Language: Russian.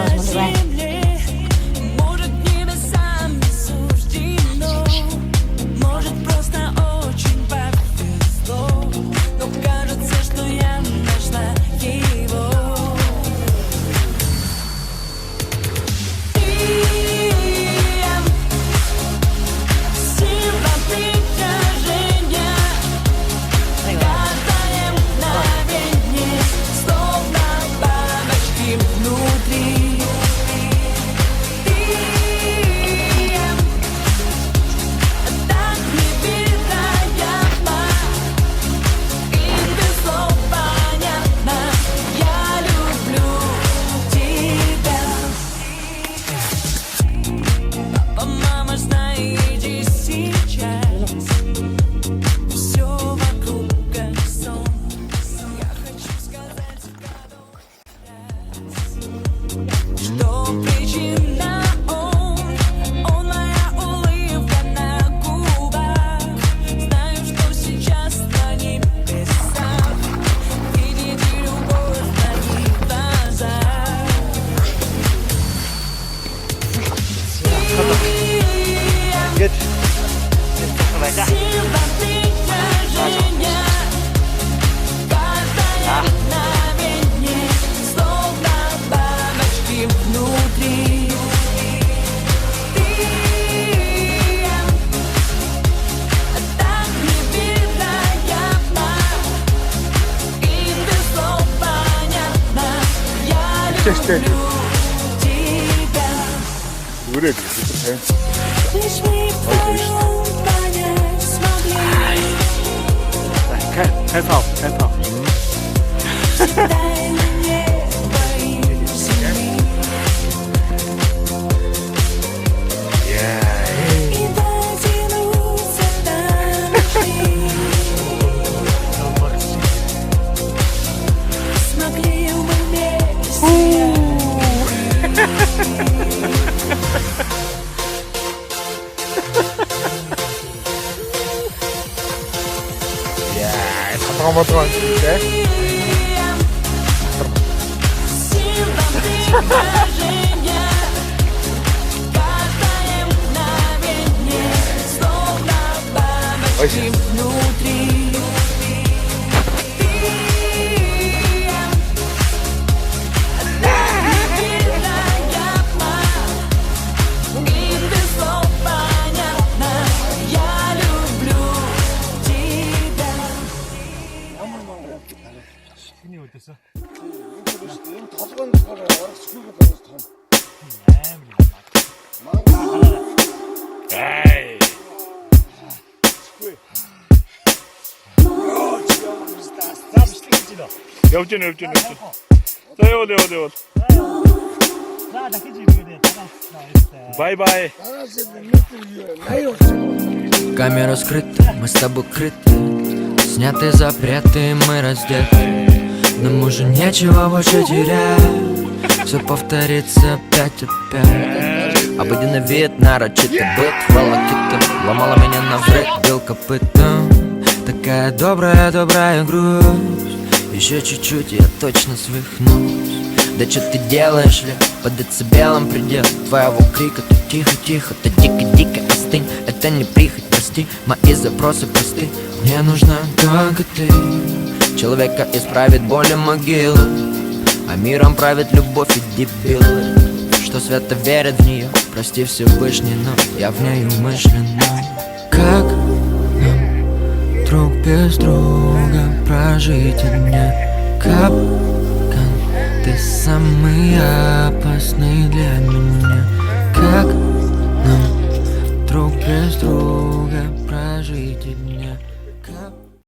возьму, давай. Может, небесам не суждено, может, просто очень повезло, но кажется, что я нашла его. Сила притяжения, каждое мгновение, словно бабочки внутри. Так невероятно и без слов понятно. Я люблю тебя. Папа, мама, знаете, сейчас все вокруг как сон. Я хочу сказать, что причина он моя улыбка на губах. Знаю, что сейчас на небесах видите любовь в моих глазах. Geç. Сила притяжения, каждое мгновение, словно бабочки внутри. Так невероятно и без слов понятно. Я люблю тебя. Öyle bir Лишь мы вдвоем понять смогли. Kalk. Дай мне твои земли и дотянуться до души. Смогли мы вместе. Tamam. Сила притяжения, каждое мгновение, словно бабочки внутри. Так невероятно и без слов понятно. Я люблю тебя. Yapçın. Devam. Bye. Камера скрыта, мы с тобой крыты. Сняты запреты, мы раздеты. Нам уже нечего больше терять. Все повторится опять. Обыденный вид, нарочитый быт. Волокита ломала меня навред, бил копытом. Такая добрая грусть. Еще чуть-чуть, я точно свихнусь. Да что ты делаешь, ли? Под децибелом предел твоего крика. Ты тихо, ты дико остынь. Это не прихоть, прости, мои запросы просты. Мне нужна только ты. Человека исправит боль и могилу, а миром правит любовь и дебилы. Что свято верят в нее, прости Всевышний, но я в ней умышленно. Как нам друг без друга прожить дня? Капкан, ты самый опасный для меня. Как нам друг без друга прожить дня?